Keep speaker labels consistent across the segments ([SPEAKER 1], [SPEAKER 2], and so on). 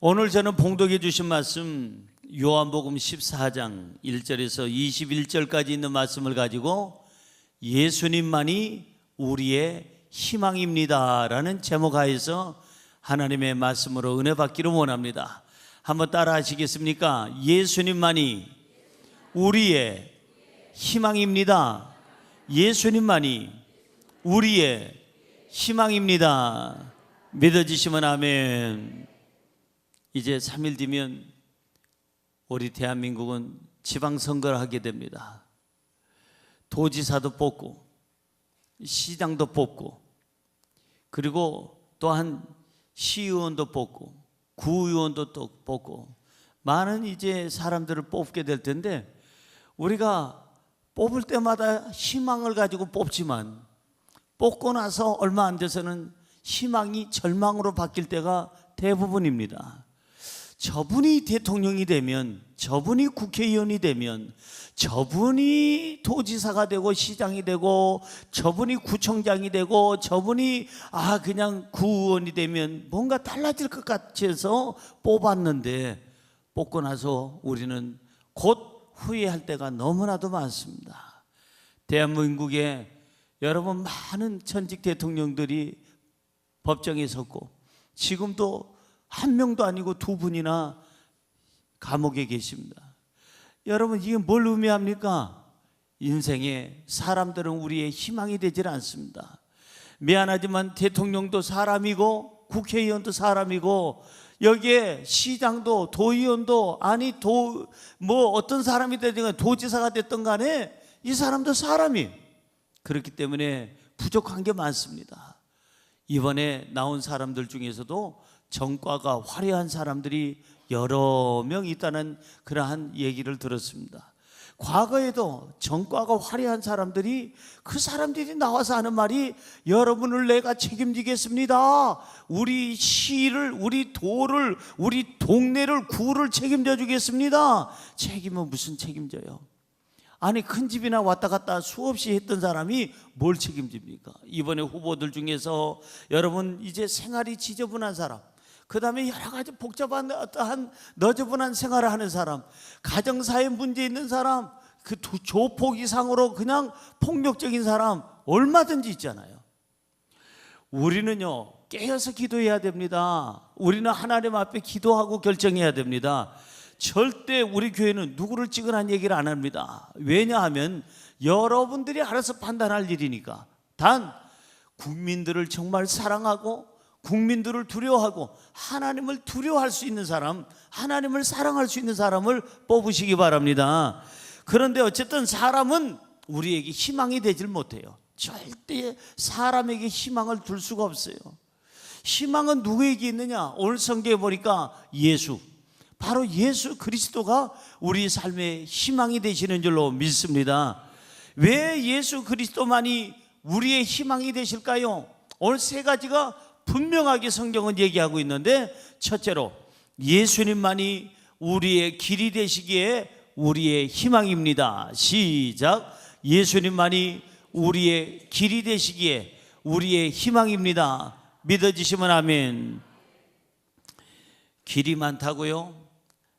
[SPEAKER 1] 오늘 저는 봉독해 주신 말씀 요한복음 14장 1절에서 21절까지 있는 말씀을 가지고 예수님만이 우리의 희망입니다 라는 제목하에서 하나님의 말씀으로 은혜 받기를 원합니다. 한번 따라 하시겠습니까? 예수님만이 우리의 희망입니다. 예수님만이 우리의 희망입니다. 믿어지시면 아멘. 이제 3일 뒤면 우리 대한민국은 지방선거를 하게 됩니다. 도지사도 뽑고 시장도 뽑고 그리고 또한 시의원도 뽑고 구의원도 또 뽑고 많은 이제 사람들을 뽑게 될 텐데, 우리가 뽑을 때마다 희망을 가지고 뽑지만 뽑고 나서 얼마 안 돼서는 희망이 절망으로 바뀔 때가 대부분입니다. 저분이 대통령이 되면, 저분이 국회의원이 되면, 저분이 도지사가 되고 시장이 되고, 저분이 구청장이 되고, 저분이 그냥 구의원이 되면 뭔가 달라질 것 같아서 뽑았는데, 뽑고 나서 우리는 곧 후회할 때가 너무나도 많습니다. 대한민국에 여러분 많은 전직 대통령들이 법정에 섰고, 지금도 한 명도 아니고 두 분이나 감옥에 계십니다. 여러분, 이게 뭘 의미합니까? 인생에 사람들은 우리의 희망이 되질 않습니다. 미안하지만 대통령도 사람이고 국회의원도 사람이고 여기에 시장도 도의원도 어떤 사람이 되든 도지사가 됐든 간에 이 사람도 사람이, 그렇기 때문에 부족한 게 많습니다. 이번에 나온 사람들 중에서도 전과가 화려한 사람들이 여러 명 있다는 그러한 얘기를 들었습니다. 과거에도 전과가 화려한 사람들이, 그 사람들이 나와서 하는 말이 여러분을 내가 책임지겠습니다. 우리 시를, 우리 도를, 우리 동네를, 구를 책임져 주겠습니다. 책임은 무슨 책임져요? 아니, 큰 집이나 왔다 갔다 수없이 했던 사람이 뭘 책임집니까? 이번에 후보들 중에서 여러분 이제 생활이 지저분한 사람, 그 다음에 여러 가지 복잡한 어떠한 너저분한 생활을 하는 사람, 가정사에 문제 있는 사람, 그 조폭 이상으로 그냥 폭력적인 사람 얼마든지 있잖아요. 우리는요, 깨어서 기도해야 됩니다. 우리는 하나님 앞에 기도하고 결정해야 됩니다. 절대 우리 교회는 누구를 찍으라는 얘기를 안 합니다. 왜냐하면 여러분들이 알아서 판단할 일이니까. 단 국민들을 정말 사랑하고 국민들을 두려워하고 하나님을 두려워할 수 있는 사람, 하나님을 사랑할 수 있는 사람을 뽑으시기 바랍니다. 그런데 어쨌든 사람은 우리에게 희망이 되질 못해요. 절대 사람에게 희망을 둘 수가 없어요. 희망은 누구에게 있느냐? 오늘 성경에 보니까 예수, 바로 예수 그리스도가 우리 삶의 희망이 되시는 줄로 믿습니다. 왜 예수 그리스도만이 우리의 희망이 되실까요? 오늘 세 가지가 분명하게 성경은 얘기하고 있는데, 첫째로 예수님만이 우리의 길이 되시기에 우리의 희망입니다. 시작. 예수님만이 우리의 길이 되시기에 우리의 희망입니다. 믿어지시면 아멘. 길이 많다고요?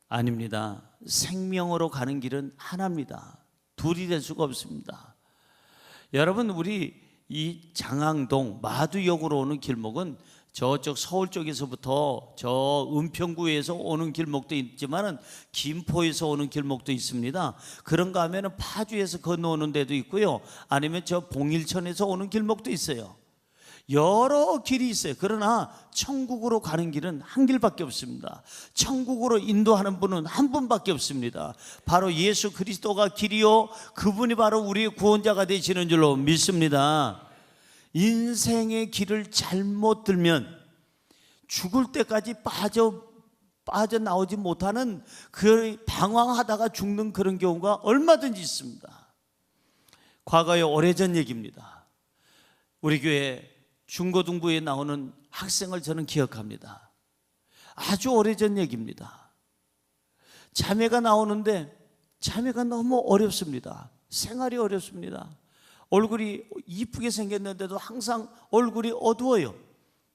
[SPEAKER 1] 아닙니다. 생명으로 가는 길은 하나입니다. 둘이 될 수가 없습니다. 여러분, 우리 이 장항동 마두역으로 오는 길목은 저쪽 서울 쪽에서부터 저 은평구에서 오는 길목도 있지만은 김포에서 오는 길목도 있습니다. 그런가 하면은 파주에서 건너오는 데도 있고요, 아니면 저 봉일천에서 오는 길목도 있어요. 여러 길이 있어요. 그러나 천국으로 가는 길은 한 길밖에 없습니다. 천국으로 인도하는 분은 한 분밖에 없습니다. 바로 예수 그리스도가 길이요, 그분이 바로 우리의 구원자가 되시는 줄로 믿습니다. 인생의 길을 잘못 들면 죽을 때까지 빠져나오지 못하는, 그 방황하다가 죽는 그런 경우가 얼마든지 있습니다. 과거에 오래전 얘기입니다. 우리 교회 중고등부에 나오는 학생을 저는 기억합니다. 아주 오래전 얘기입니다. 자매가 나오는데 자매가 너무 어렵습니다. 생활이 어렵습니다. 얼굴이 이쁘게 생겼는데도 항상 얼굴이 어두워요.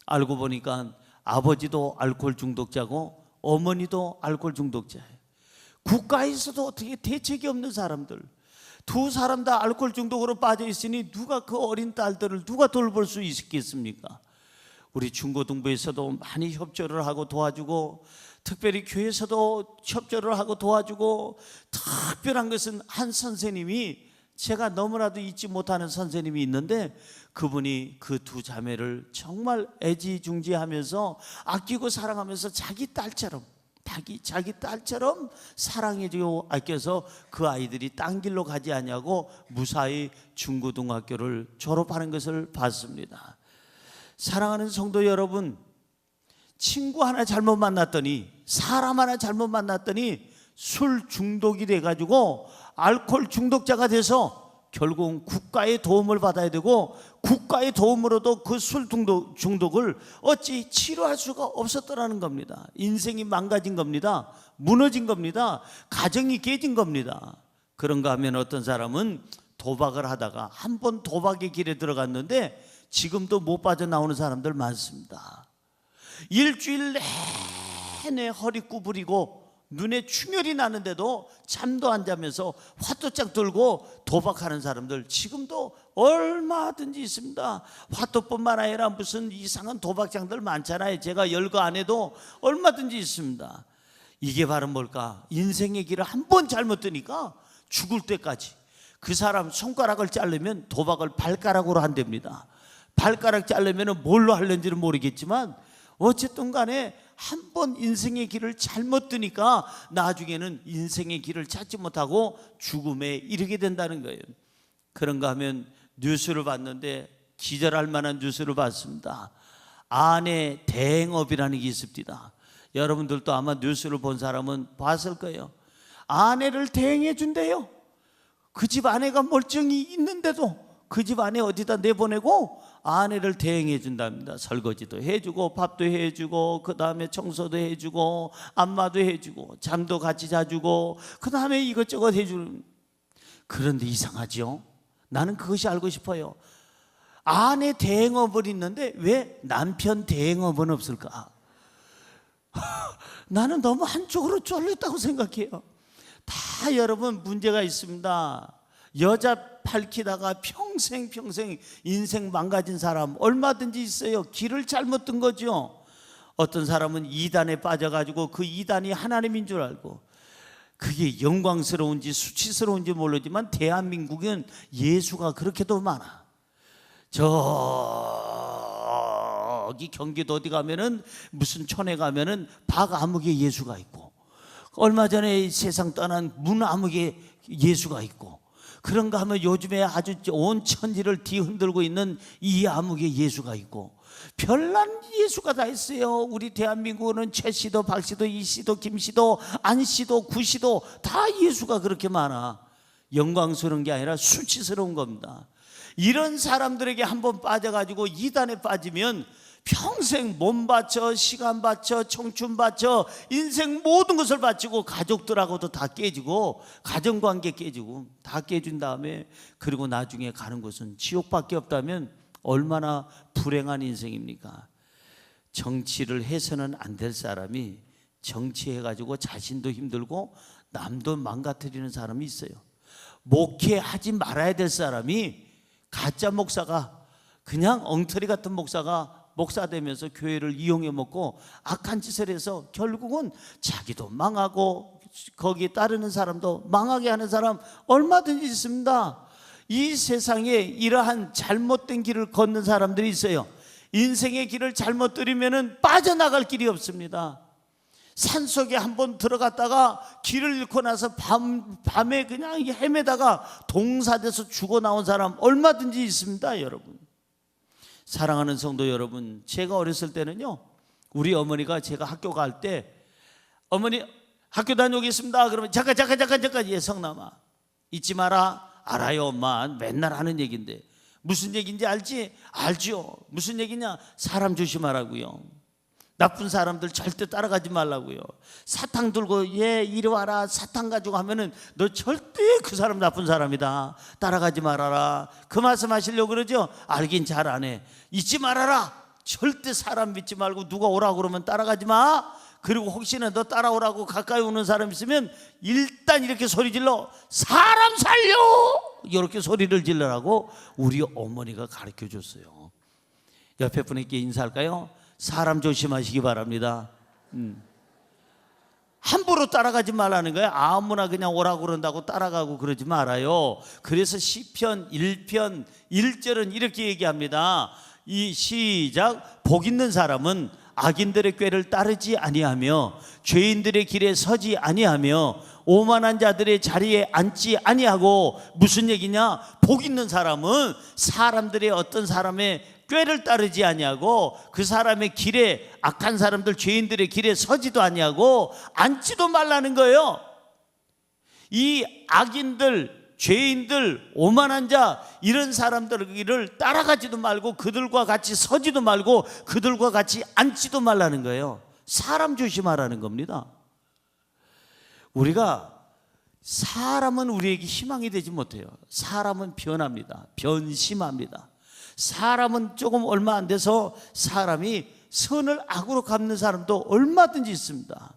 [SPEAKER 1] 알고 보니까 아버지도 알코올 중독자고 어머니도 알코올 중독자예요. 국가에서도 어떻게 대책이 없는 사람들, 두 사람 다 알코올 중독으로 빠져 있으니 누가 그 어린 딸들을 누가 돌볼 수 있겠습니까? 우리 중고등부에서도 많이 협조를 하고 도와주고, 특별히 교회에서도 협조를 하고 도와주고, 특별한 것은 한 선생님이, 제가 너무나도 잊지 못하는 선생님이 있는데, 그분이 그 두 자매를 정말 애지중지하면서 아끼고 사랑하면서 자기 딸처럼 사랑해주고 아껴서 그 아이들이 딴 길로 가지 않냐고 무사히 중고등학교를 졸업하는 것을 봤습니다. 사랑하는 성도 여러분, 친구 하나 잘못 만났더니, 사람 하나 잘못 만났더니 술 중독이 돼가지고 알코올 중독자가 돼서 결국은 국가의 도움을 받아야 되고, 국가의 도움으로도 그 술 중독을 어찌 치료할 수가 없었더라는 겁니다. 인생이 망가진 겁니다. 무너진 겁니다. 가정이 깨진 겁니다. 그런가 하면 어떤 사람은 도박을 하다가 한 번 도박의 길에 들어갔는데 지금도 못 빠져나오는 사람들 많습니다. 일주일 내내 허리 구부리고 눈에 충혈이 나는데도 잠도 안 자면서 화또짝 들고 도박하는 사람들 지금도 얼마든지 있습니다. 화또뿐만 아니라 무슨 이상한 도박장들 많잖아요. 제가 열거 안 해도 얼마든지 있습니다. 이게 바로 뭘까? 인생의 길을 한 번 잘못 뜨니까 죽을 때까지. 그 사람 손가락을 자르면 도박을 발가락으로 한답니다. 발가락 자르면 뭘로 하려는지는 모르겠지만 어쨌든 간에 한 번 인생의 길을 잘못 뜨니까 나중에는 인생의 길을 찾지 못하고 죽음에 이르게 된다는 거예요. 그런가 하면 뉴스를 봤는데 기절할 만한 뉴스를 봤습니다. 아내 대행업이라는 게 있습니다. 여러분들도 아마 뉴스를 본 사람은 봤을 거예요. 아내를 대행해 준대요. 그 집 아내가 멀쩡히 있는데도 그 집 아내 어디다 내보내고 아내를 대행해 준답니다. 설거지도 해주고 밥도 해주고 그 다음에 청소도 해주고 안마도 해주고 잠도 같이 자주고 그 다음에 이것저것 해주는. 그런데 이상하죠? 나는 그것이 알고 싶어요. 아내 대행업은 있는데 왜 남편 대행업은 없을까? 나는 너무 한쪽으로 쫄렸다고 생각해요. 다 여러분 문제가 있습니다. 여자 밝히다가 평생 인생 망가진 사람 얼마든지 있어요. 길을 잘못 든 거죠. 어떤 사람은 이단에 빠져가지고 그 이단이 하나님인 줄 알고, 그게 영광스러운지 수치스러운지 모르지만 대한민국은 예수가 그렇게도 많아. 저기 경기도 어디 가면은 무슨 촌에 가면은 박아무개 예수가 있고, 얼마 전에 세상 떠난 문아무개 예수가 있고, 그런가 하면 요즘에 아주 온 천지를 뒤흔들고 있는 이 아무개 예수가 있고, 별난 예수가 다 있어요. 우리 대한민국은 최씨도 박씨도 이씨도 김씨도 안씨도 구씨도 다 예수가 그렇게 많아. 영광스러운 게 아니라 수치스러운 겁니다. 이런 사람들에게 한번 빠져가지고 이단에 빠지면 평생 몸 바쳐, 시간 바쳐, 청춘 바쳐, 인생 모든 것을 바치고 가족들하고도 다 깨지고 가정관계 깨지고 다 깨진 다음에 그리고 나중에 가는 곳은 지옥밖에 없다면 얼마나 불행한 인생입니까? 정치를 해서는 안 될 사람이 정치해가지고 자신도 힘들고 남도 망가뜨리는 사람이 있어요. 목회하지 말아야 될 사람이 가짜 목사가, 그냥 엉터리 같은 목사가 목사 되면서 교회를 이용해 먹고 악한 짓을 해서 결국은 자기도 망하고 거기에 따르는 사람도 망하게 하는 사람 얼마든지 있습니다. 이 세상에 이러한 잘못된 길을 걷는 사람들이 있어요. 인생의 길을 잘못 들이면 빠져나갈 길이 없습니다. 산속에 한번 들어갔다가 길을 잃고 나서 밤에 그냥 헤매다가 동사돼서 죽어 나온 사람 얼마든지 있습니다. 여러분, 사랑하는 성도 여러분, 제가 어렸을 때는요, 우리 어머니가 제가 학교 갈 때 어머니 학교 다녀오겠습니다 그러면 잠깐 예 성남아 잊지 마라. 알아요 엄마, 맨날 하는 얘기인데. 무슨 얘기인지 알지? 알죠. 무슨 얘기냐? 사람 조심하라고요. 나쁜 사람들 절대 따라가지 말라고요. 사탕 들고 얘 이리 와라 사탕 가지고 하면은 너 절대 그 사람 나쁜 사람이다, 따라가지 말아라. 그 말씀 하시려고 그러죠? 알긴 잘 안 해. 잊지 말아라. 절대 사람 믿지 말고 누가 오라고 그러면 따라가지 마. 그리고 혹시나 너 따라오라고 가까이 오는 사람 있으면 일단 이렇게 소리 질러. 사람 살려! 이렇게 소리를 질러라고 우리 어머니가 가르쳐 줬어요. 옆에 분에게 인사할까요? 사람 조심하시기 바랍니다. 함부로 따라가지 말라는 거예요. 아무나 그냥 오라고 그런다고 따라가고 그러지 말아요. 그래서 시편 1편 1절은 이렇게 얘기합니다. 이 시작. 복 있는 사람은 악인들의 꾀를 따르지 아니하며 죄인들의 길에 서지 아니하며 오만한 자들의 자리에 앉지 아니하고. 무슨 얘기냐? 복 있는 사람은 사람들의 어떤 사람의 꾀를 따르지 아니하고 그 사람의 길에, 악한 사람들 죄인들의 길에 서지도 아니하고 앉지도 말라는 거예요. 이 악인들, 죄인들, 오만한 자, 이런 사람들의 길을 따라가지도 말고 그들과 같이 서지도 말고 그들과 같이 앉지도 말라는 거예요. 사람 조심하라는 겁니다. 우리가 사람은 우리에게 희망이 되지 못해요. 사람은 변합니다. 변심합니다. 사람은 조금 얼마 안 돼서 사람이 선을 악으로 갚는 사람도 얼마든지 있습니다.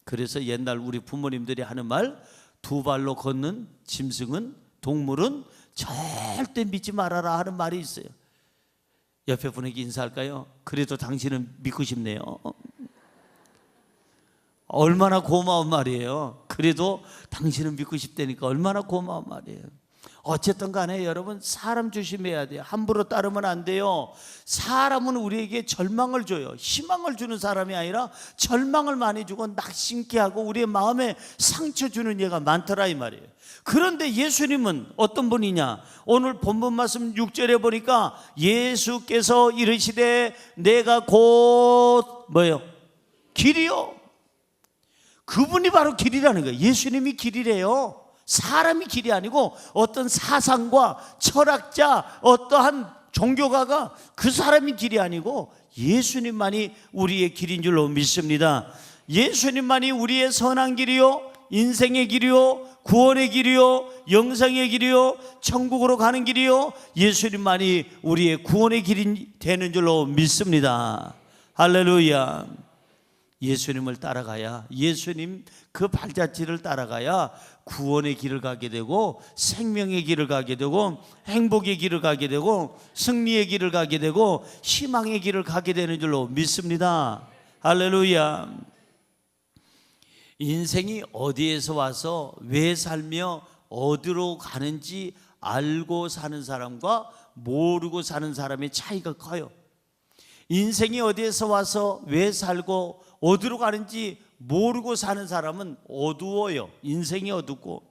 [SPEAKER 1] 그래서 옛날 우리 부모님들이 하는 말, 두 발로 걷는 짐승은, 동물은 절대 믿지 말아라 하는 말이 있어요. 옆에 분에게 인사할까요? 그래도 당신은 믿고 싶네요. 얼마나 고마운 말이에요. 그래도 당신은 믿고 싶다니까 얼마나 고마운 말이에요. 어쨌든 간에 여러분, 사람 조심해야 돼요. 함부로 따르면 안 돼요. 사람은 우리에게 절망을 줘요. 희망을 주는 사람이 아니라 절망을 많이 주고 낙심케 하고 우리의 마음에 상처 주는 예가 많더라 이 말이에요. 그런데 예수님은 어떤 분이냐? 오늘 본문 말씀 6절에 보니까 예수께서 이르시되 내가 곧 뭐예요? 길이요. 그분이 바로 길이라는 거예요. 예수님이 길이래요. 사람이 길이 아니고 어떤 사상과 철학자, 어떠한 종교가가 그 사람이 길이 아니고 예수님만이 우리의 길인 줄로 믿습니다. 예수님만이 우리의 선한 길이요, 인생의 길이요, 구원의 길이요, 영생의 길이요, 천국으로 가는 길이요, 예수님만이 우리의 구원의 길이 되는 줄로 믿습니다. 할렐루야. 예수님을 따라가야, 예수님 그 발자취를 따라가야 구원의 길을 가게 되고 생명의 길을 가게 되고 행복의 길을 가게 되고 승리의 길을 가게 되고 희망의 길을 가게 되는 줄로 믿습니다. 할렐루야. 인생이 어디에서 와서 왜 살며 어디로 가는지 알고 사는 사람과 모르고 사는 사람의 차이가 커요. 인생이 어디에서 와서 왜 살고 어디로 가는지 모르고 사는 사람은 어두워요. 인생이 어둡고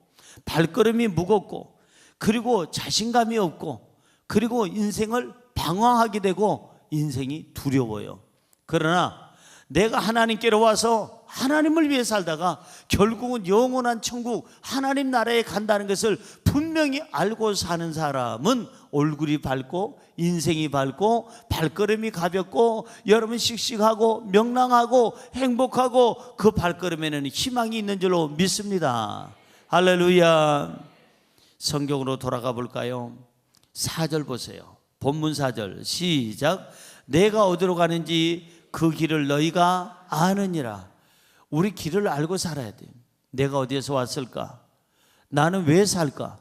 [SPEAKER 1] 발걸음이 무겁고 그리고 자신감이 없고 그리고 인생을 방황하게 되고 인생이 두려워요. 그러나 내가 하나님께로 와서 하나님을 위해 살다가 결국은 영원한 천국 하나님 나라에 간다는 것을 분명히 알고 사는 사람은 얼굴이 밝고 인생이 밝고 발걸음이 가볍고 여러분 씩씩하고 명랑하고 행복하고 그 발걸음에는 희망이 있는 줄로 믿습니다. 할렐루야. 성경으로 돌아가 볼까요? 4절 보세요. 본문 4절 시작. 내가 어디로 가는지 그 길을 너희가 아느니라. 우리 길을 알고 살아야 돼요. 내가 어디에서 왔을까? 나는 왜 살까?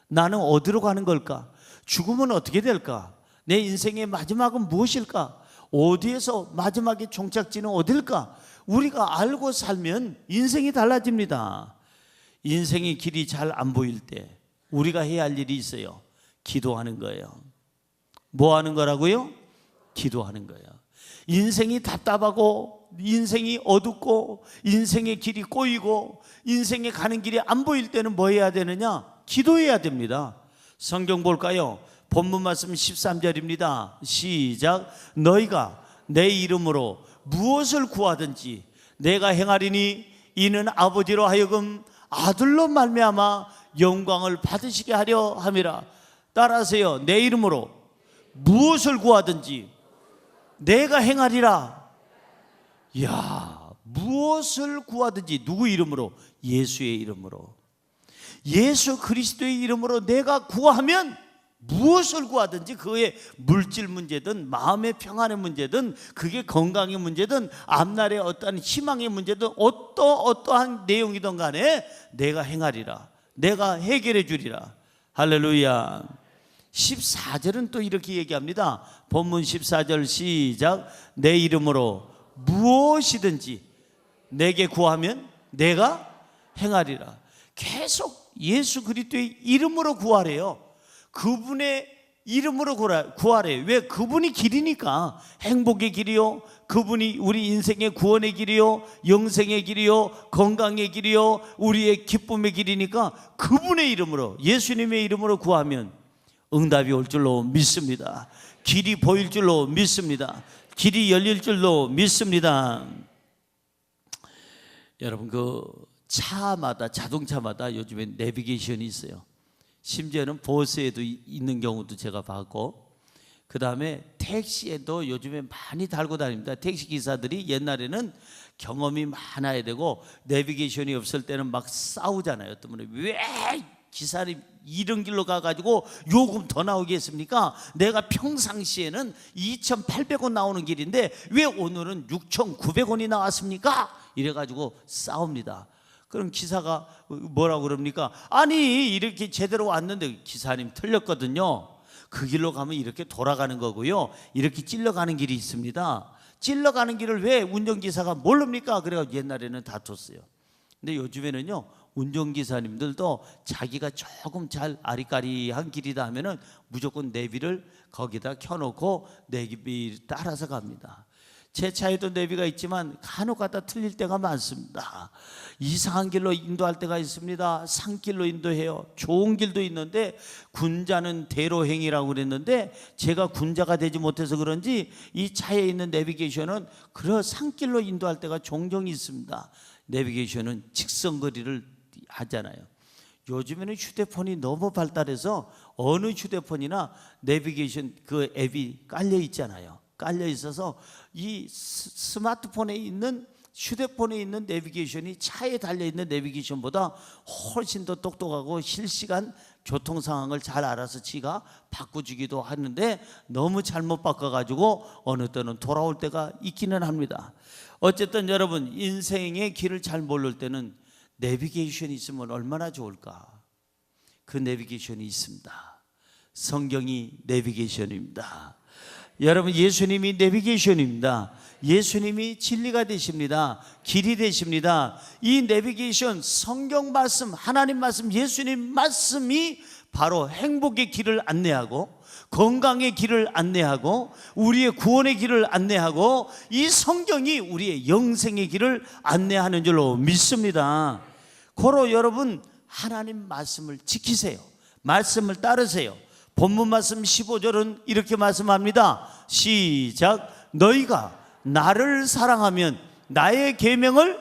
[SPEAKER 1] 나는 어디로 가는 걸까? 죽으면 어떻게 될까? 내 인생의 마지막은 무엇일까? 어디에서 마지막에 종착지는 어딜까? 우리가 알고 살면 인생이 달라집니다. 인생의 길이 잘 안 보일 때 우리가 해야 할 일이 있어요. 기도하는 거예요. 뭐 하는 거라고요? 기도하는 거예요. 인생이 답답하고 인생이 어둡고 인생의 길이 꼬이고 인생에 가는 길이 안 보일 때는 뭐 해야 되느냐? 기도해야 됩니다. 성경 볼까요? 본문 말씀 13절입니다. 시작. 너희가 내 이름으로 무엇을 구하든지 내가 행하리니 이는 아버지로 하여금 아들로 말미암아 영광을 받으시게 하려 함이라. 따라하세요. 내 이름으로 무엇을 구하든지 내가 행하리라. 이야, 무엇을 구하든지 누구 이름으로? 예수의 이름으로. 예수 그리스도의 이름으로 내가 구하면 무엇을 구하든지 그의 물질 문제든 마음의 평안의 문제든 그게 건강의 문제든 앞날의 어떠한 희망의 문제든 어떠한 내용이든 간에 내가 행하리라, 내가 해결해 주리라. 할렐루야. 14절은 또 이렇게 얘기합니다. 본문 14절 시작. 내 이름으로 무엇이든지 내게 구하면 내가 행하리라. 계속 예수 그리스도의 이름으로 구하래요. 그분의 이름으로 구하래요. 왜? 그분이 길이니까. 행복의 길이요, 그분이 우리 인생의 구원의 길이요, 영생의 길이요, 건강의 길이요, 우리의 기쁨의 길이니까 그분의 이름으로, 예수님의 이름으로 구하면 응답이 올 줄로 믿습니다. 길이 보일 줄로 믿습니다. 길이 열릴 줄로 믿습니다. 여러분, 그 차마다, 자동차마다 요즘에 내비게이션이 있어요. 심지어는 버스에도 있는 경우도 제가 봤고, 그 다음에 택시에도 요즘에 많이 달고 다닙니다. 택시 기사들이 옛날에는 경험이 많아야 되고 내비게이션이 없을 때는 막 싸우잖아요. 어떤 분이 왜 기사님 이런 길로 가가지고 요금 더 나오겠습니까? 내가 평상시에는 2,800원 나오는 길인데 왜 오늘은 6,900원이 나왔습니까? 이래가지고 싸웁니다. 그럼 기사가 뭐라고 그럽니까? 아니 이렇게 제대로 왔는데 기사님 틀렸거든요. 그 길로 가면 이렇게 돌아가는 거고요, 이렇게 찔러가는 길이 있습니다. 찔러가는 길을 왜 운전기사가 모릅니까? 그래가지고 옛날에는 다퉜어요. 근데 요즘에는요, 운전기사님들도 자기가 조금 잘 아리까리한 길이다 하면은 무조건 내비를 거기다 켜놓고 내비 따라서 갑니다. 제 차에도 내비가 있지만 간혹 가다 틀릴 때가 많습니다. 이상한 길로 인도할 때가 있습니다. 산길로 인도해요. 좋은 길도 있는데 군자는 대로행이라고 그랬는데 제가 군자가 되지 못해서 그런지 이 차에 있는 내비게이션은 그런 산길로 인도할 때가 종종 있습니다. 내비게이션은 직선거리를 하잖아요. 요즘에는 휴대폰이 너무 발달해서 어느 휴대폰이나 내비게이션 그 앱이 깔려 있잖아요. 깔려 있어서 이 스마트폰에 있는, 휴대폰에 있는 내비게이션이 차에 달려있는 내비게이션보다 훨씬 더 똑똑하고 실시간 교통 상황을 잘 알아서 지가 바꿔주기도 하는데 너무 잘못 바꿔가지고 어느 때는 돌아올 때가 있기는 합니다. 어쨌든 여러분, 인생의 길을 잘 모를 때는 내비게이션이 있으면 얼마나 좋을까? 그 내비게이션이 있습니다. 성경이 내비게이션입니다. 여러분, 예수님이 내비게이션입니다. 예수님이 진리가 되십니다. 길이 되십니다. 이 내비게이션, 성경 말씀, 하나님 말씀, 예수님 말씀이 바로 행복의 길을 안내하고 건강의 길을 안내하고 우리의 구원의 길을 안내하고 이 성경이 우리의 영생의 길을 안내하는 줄로 믿습니다. 고로 여러분, 하나님 말씀을 지키세요. 말씀을 따르세요. 본문 말씀 15절은 이렇게 말씀합니다. 시작. 너희가 나를 사랑하면 나의 계명을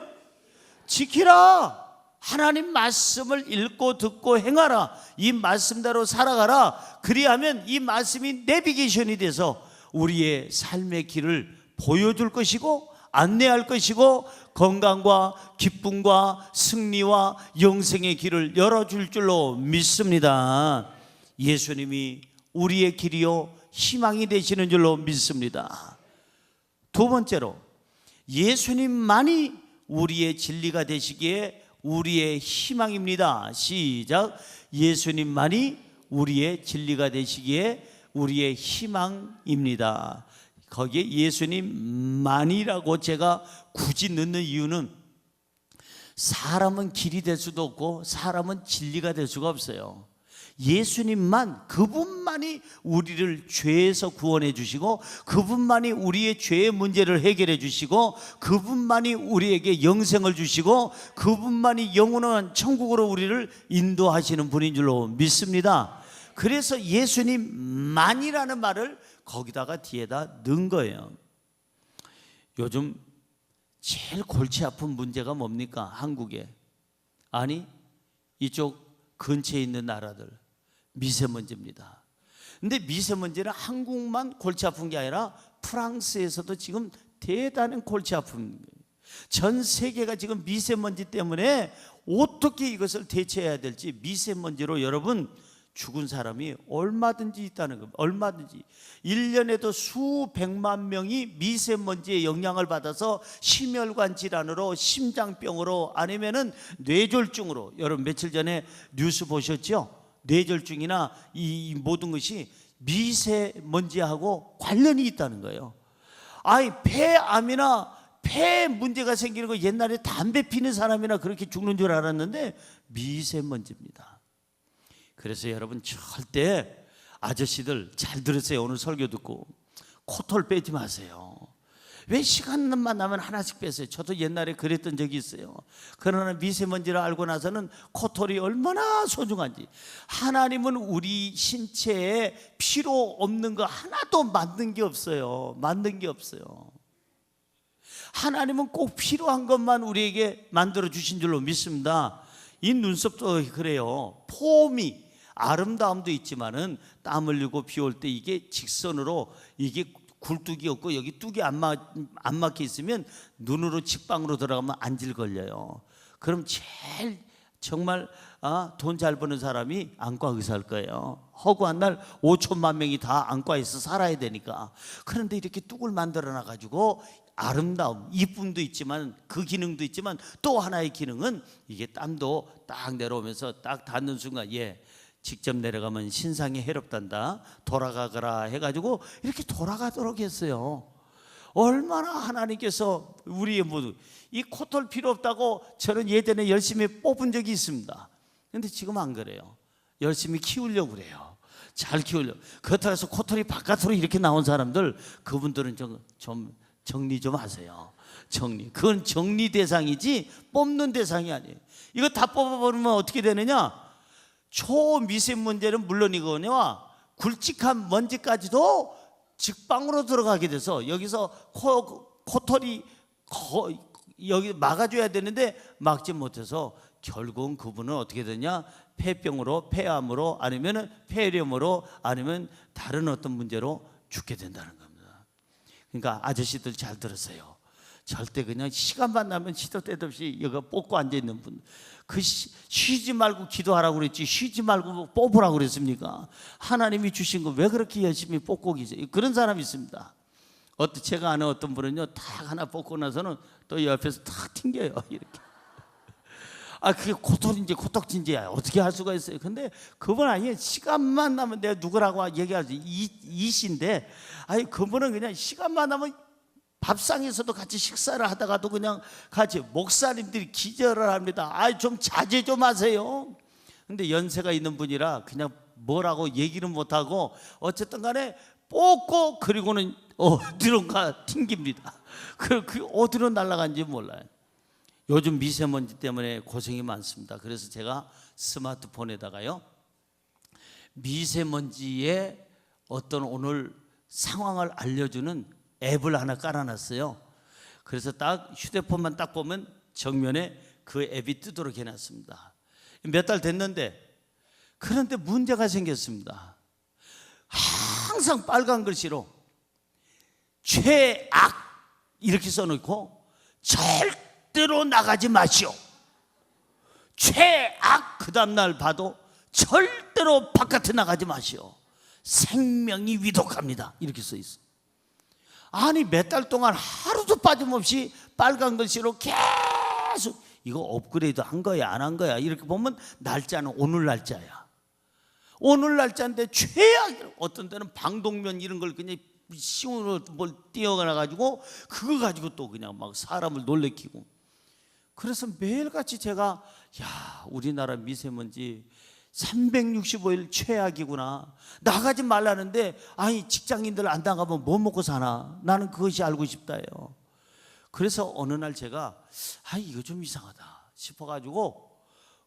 [SPEAKER 1] 지키라. 하나님 말씀을 읽고 듣고 행하라. 이 말씀대로 살아가라. 그리하면 이 말씀이 내비게이션이 돼서 우리의 삶의 길을 보여줄 것이고 안내할 것이고 건강과 기쁨과 승리와 영생의 길을 열어줄 줄로 믿습니다. 예수님이 우리의 길이요 희망이 되시는 줄로 믿습니다. 두 번째로, 예수님만이 우리의 진리가 되시기에 우리의 희망입니다. 시작. 예수님만이 우리의 진리가 되시기에 우리의 희망입니다. 거기에 예수님만이라고 제가 굳이 넣는 이유는 사람은 길이 될 수도 없고 사람은 진리가 될 수가 없어요. 예수님만, 그분만이 우리를 죄에서 구원해 주시고 그분만이 우리의 죄의 문제를 해결해 주시고 그분만이 우리에게 영생을 주시고 그분만이 영원한 천국으로 우리를 인도하시는 분인 줄로 믿습니다. 그래서 예수님만이라는 말을 거기다가 뒤에다 넣은 거예요. 요즘 제일 골치 아픈 문제가 뭡니까? 한국에. 아니, 이쪽 근처에 있는 나라들. 미세먼지입니다. 근데 미세먼지는 한국만 골치 아픈 게 아니라 프랑스에서도 지금 대단한 골치 아픔. 전 세계가 지금 미세먼지 때문에 어떻게 이것을 대처해야 될지, 미세먼지로 여러분 죽은 사람이 얼마든지 있다는 겁니다. 얼마든지. 1년에도 수백만 명이 미세먼지의 영향을 받아서 심혈관 질환으로, 심장병으로, 아니면은 뇌졸중으로, 여러분 며칠 전에 뉴스 보셨죠? 뇌졸중이나 이 모든 것이 미세먼지하고 관련이 있다는 거예요. 아니, 폐암이나 폐 문제가 생기는 거, 옛날에 담배 피는 사람이나 그렇게 죽는 줄 알았는데 미세먼지입니다. 그래서 여러분 절대, 아저씨들 잘 들으세요. 오늘 설교 듣고 코털 빼지 마세요. 왜 시간만 나면 하나씩 빼세요? 저도 옛날에 그랬던 적이 있어요. 그러나 미세먼지를 알고 나서는 코털이 얼마나 소중한지. 하나님은 우리 신체에 필요 없는 거 하나도 만든 게 없어요. 만든 게 없어요. 하나님은 꼭 필요한 것만 우리에게 만들어 주신 줄로 믿습니다. 이 눈썹도 그래요. 폼이, 아름다움도 있지만은 땀 흘리고 비 올 때 이게 직선으로, 이게 굴뚝이 없고 여기 뚝이 안 막혀 있으면 눈으로 직방으로 들어가면 안질 걸려요. 그럼 제일 정말 돈 잘 버는 사람이 안과 의사일 거예요. 허구한 날 5천만 명이 다 안과에서 살아야 되니까. 그런데 이렇게 뚝을 만들어 놔 가지고 아름다움, 이쁨도 있지만 그 기능도 있지만 또 하나의 기능은 이게 땀도 딱 내려오면서 딱 닿는 순간, 직접 내려가면 신상이 해롭단다, 돌아가거라 해가지고 이렇게 돌아가도록 했어요. 얼마나 하나님께서 우리의 모두, 이 코털 필요 없다고 저는 예전에 열심히 뽑은 적이 있습니다. 근데 지금 안 그래요. 열심히 키우려고 그래요. 잘 키우려고. 그렇다고 해서 코털이 바깥으로 이렇게 나온 사람들, 그분들은 좀 정리 좀 하세요. 정리. 그건 정리 대상이지 뽑는 대상이 아니에요. 이거 다 뽑아버리면 어떻게 되느냐? 초미세먼지는 물론이거니와 굵직한 먼지까지도 직방으로 들어가게 돼서 여기서 코털이 여기 막아줘야 되는데 막지 못해서 결국은 그분은 어떻게 되냐? 폐병으로, 폐암으로, 아니면 폐렴으로, 아니면 다른 어떤 문제로 죽게 된다는 겁니다. 그러니까 아저씨들 잘 들으세요. 절대 그냥 시간만 나면 시도 때도 없이 여기 뽑고 앉아있는 분, 쉬지 말고 기도하라고 그랬지 쉬지 말고 뽑으라고 그랬습니까? 하나님이 주신 거 왜 그렇게 열심히 뽑고 계세요? 그런 사람이 있습니다. 제가 아는 어떤 분은요, 탁 하나 뽑고 나서는 또 옆에서 탁 튕겨요. 이렇게. 그게 코털인지 코떡진지 어떻게 할 수가 있어요? 근데 그분 아니에요. 시간만 나면 내가 누구라고 얘기하지, 이씨인데, 그분은 그냥 시간만 나면 밥상에서도 같이 식사를 하다가도 그냥 같이, 목사님들이 기절을 합니다. 좀 자제 좀 하세요. 근데 연세가 있는 분이라 그냥 뭐라고 얘기는 못하고 어쨌든 간에 뽑고, 그리고는 어디론가 튕깁니다. 그 어디로 날아간지 몰라요. 요즘 미세먼지 때문에 고생이 많습니다. 그래서 제가 스마트폰에다가요, 미세먼지의 어떤 오늘 상황을 알려주는 앱을 하나 깔아놨어요. 그래서 딱 휴대폰만 딱 보면 정면에 그 앱이 뜨도록 해놨습니다. 몇 달 됐는데, 그런데 문제가 생겼습니다. 항상 빨간 글씨로 최악 이렇게 써놓고 절대로 나가지 마시오. 최악. 그 다음날 봐도 절대로 바깥에 나가지 마시오. 생명이 위독합니다. 이렇게 써있어. 몇 달 동안 하루도 빠짐없이 빨간 글씨로 계속, 이거 업그레이드 한 거야 안 한 거야 이렇게 보면 날짜는 오늘 날짜야. 오늘 날짜인데 최악. 어떤 때는 방독면 이런 걸 그냥 시원으로 뭘 띄어가지고 그거 가지고 또 그냥 막 사람을 놀래키고. 그래서 매일같이 제가, 우리나라 미세먼지 365일 최악이구나. 나가지 말라는데 직장인들 안 나가면 뭐 먹고 사나? 나는 그것이 알고 싶다요. 그래서 어느 날 제가 이거 좀 이상하다 싶어가지고,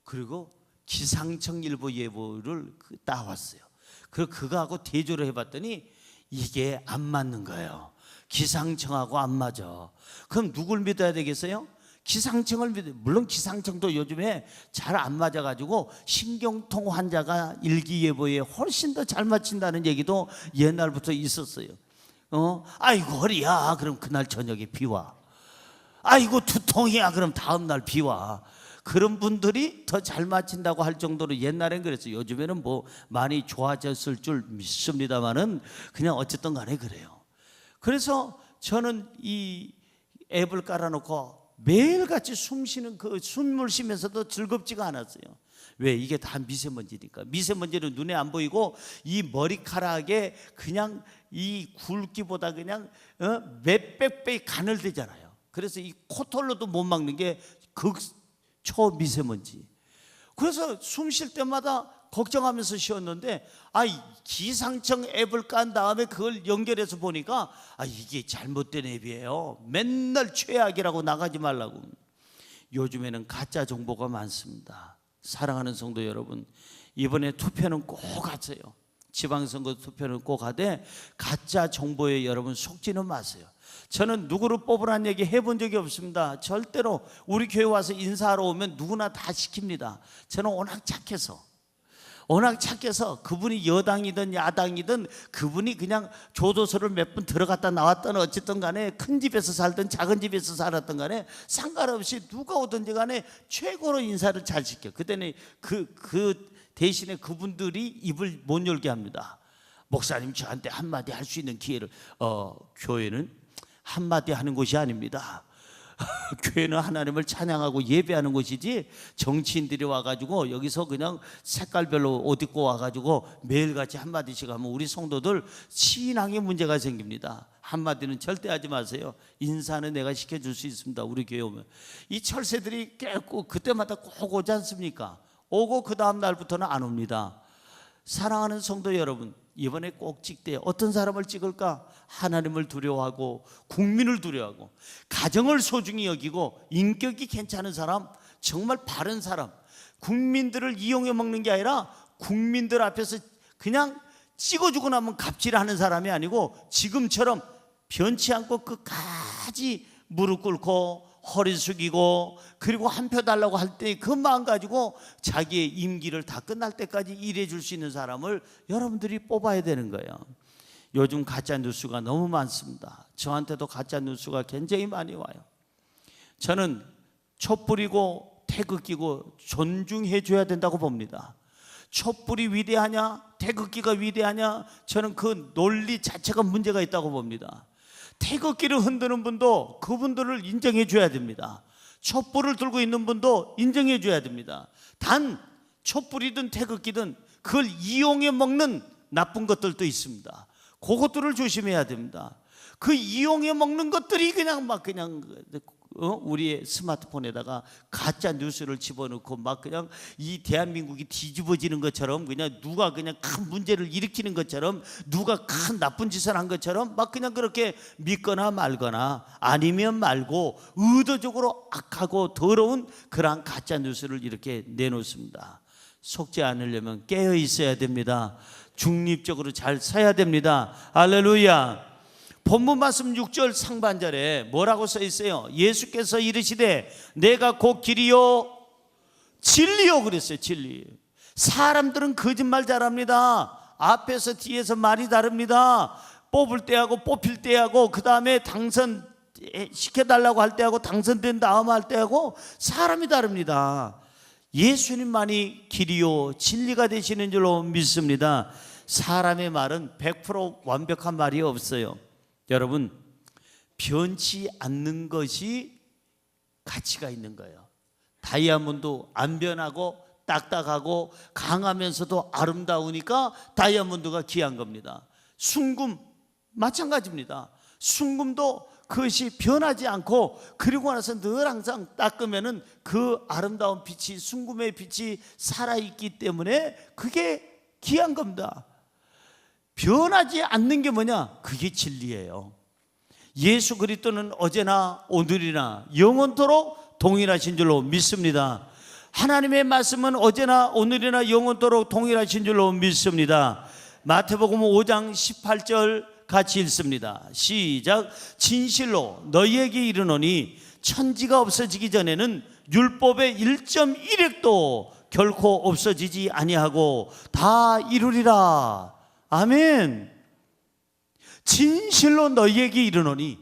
[SPEAKER 1] 그리고 기상청 일보 예보를 따왔어요. 그거하고 대조를 해봤더니 이게 안 맞는 거예요. 기상청하고 안 맞아. 그럼 누굴 믿어야 되겠어요? 기상청을 믿어요. 물론 기상청도 요즘에 잘 안 맞아가지고 신경통 환자가 일기예보에 훨씬 더 잘 맞춘다는 얘기도 옛날부터 있었어요. 아이고 허리야, 그럼 그날 저녁에 비 와. 아이고 두통이야, 그럼 다음날 비 와. 그런 분들이 더 잘 맞힌다고 할 정도로 옛날엔 그랬어요. 요즘에는 뭐 많이 좋아졌을 줄 믿습니다만은 그냥 어쨌든 간에 그래요. 그래서 저는 이 앱을 깔아놓고 매일같이 숨 쉬는 그 숨을 쉬면서도 즐겁지가 않았어요. 왜? 이게 다 미세먼지니까. 미세먼지는 눈에 안 보이고 이 머리카락에 그냥 이 굵기보다 그냥 몇백 배의 가늘대잖아요. 그래서 이 코털로도 못 막는 게 초미세먼지. 그래서 숨 쉴 때마다 걱정하면서 쉬었는데 기상청 앱을 깐 다음에 그걸 연결해서 보니까 이게 잘못된 앱이에요. 맨날 최악이라고 나가지 말라고. 요즘에는 가짜 정보가 많습니다. 사랑하는 성도 여러분, 이번에 투표는 꼭 하세요. 지방선거 투표는 꼭 하되 가짜 정보에 여러분 속지는 마세요. 저는 누구를 뽑으라는 얘기 해본 적이 없습니다. 절대로. 우리 교회 와서 인사하러 오면 누구나 다 시킵니다. 저는 워낙 착해서 그분이 여당이든 야당이든 그분이 그냥 교도소를 몇 번 들어갔다 나왔든 어쨌든 간에 큰 집에서 살든 작은 집에서 살았든 간에 상관없이 누가 오든지 간에 최고로 인사를 잘 시켜. 그때는 그 대신에 그분들이 입을 못 열게 합니다. 목사님 저한테 한마디 할 수 있는 기회를. 교회는 한마디 하는 곳이 아닙니다. 교회는 하나님을 찬양하고 예배하는 곳이지 정치인들이 와가지고 여기서 그냥 색깔별로 옷 입고 와가지고 매일같이 한마디씩 하면 우리 성도들 신앙에 문제가 생깁니다. 한마디는 절대 하지 마세요. 인사는 내가 시켜줄 수 있습니다. 우리 교회 오면 이 철새들이 깨고 그때마다 꼭 오지 않습니까? 오고 그 다음 날부터는 안 옵니다. 사랑하는 성도 여러분, 이번에 꼭 찍대요. 어떤 사람을 찍을까? 하나님을 두려워하고 국민을 두려워하고 가정을 소중히 여기고 인격이 괜찮은 사람, 정말 바른 사람, 국민들을 이용해 먹는 게 아니라 국민들 앞에서 그냥 찍어주고 나면 갑질하는 사람이 아니고 지금처럼 변치 않고 끝까지 무릎 꿇고 허리 숙이고 그리고 한 표 달라고 할 때 그 마음 가지고 자기의 임기를 다 끝날 때까지 일해 줄 수 있는 사람을 여러분들이 뽑아야 되는 거예요. 요즘 가짜 뉴스가 너무 많습니다. 저한테도 가짜 뉴스가 굉장히 많이 와요. 저는 촛불이고 태극기고 존중해 줘야 된다고 봅니다. 촛불이 위대하냐 태극기가 위대하냐, 저는 그 논리 자체가 문제가 있다고 봅니다. 태극기를 흔드는 분도 그분들을 인정해 줘야 됩니다. 촛불을 들고 있는 분도 인정해 줘야 됩니다. 단 촛불이든 태극기든 그걸 이용해 먹는 나쁜 것들도 있습니다. 그것들을 조심해야 됩니다. 그 이용해 먹는 것들이 그냥 우리의 스마트폰에다가 가짜 뉴스를 집어넣고 막 그냥 이 대한민국이 뒤집어지는 것처럼 그냥 누가 그냥 큰 문제를 일으키는 것처럼 누가 큰 나쁜 짓을 한 것처럼 막 그냥 그렇게 믿거나 말거나 아니면 말고 의도적으로 악하고 더러운 그러한 가짜 뉴스를 이렇게 내놓습니다. 속지 않으려면 깨어 있어야 됩니다. 중립적으로 잘 서야 됩니다. 할렐루야. 본문 말씀 6절 상반절에 뭐라고 써 있어요? 예수께서 이르시되 내가 곧 길이요 진리요 그랬어요. 진리. 사람들은 거짓말 잘합니다. 앞에서 뒤에서 말이 다릅니다. 뽑을 때하고 뽑힐 때하고 그 다음에 당선시켜달라고 할 때하고 당선된 다음 할 때하고 사람이 다릅니다. 예수님만이 길이요 진리가 되시는 줄로 믿습니다. 사람의 말은 100% 완벽한 말이 없어요. 여러분, 변치 않는 것이 가치가 있는 거예요. 다이아몬드 안 변하고 딱딱하고 강하면서도 아름다우니까 다이아몬드가 귀한 겁니다. 순금 마찬가지입니다. 순금도 그것이 변하지 않고 그리고 나서 늘 항상 닦으면은 그 아름다운 빛이, 순금의 빛이 살아있기 때문에 그게 귀한 겁니다. 변하지 않는 게 뭐냐? 그게 진리예요. 예수 그리스도는 어제나 오늘이나 영원토록 동일하신 줄로 믿습니다. 하나님의 말씀은 어제나 오늘이나 영원토록 동일하신 줄로 믿습니다. 마태복음 5장 18절 같이 읽습니다. 시작. 진실로 너희에게 이르노니 천지가 없어지기 전에는 율법의 1.1획도 결코 없어지지 아니하고 다 이루리라. 아멘. 진실로 너희에게 이르노니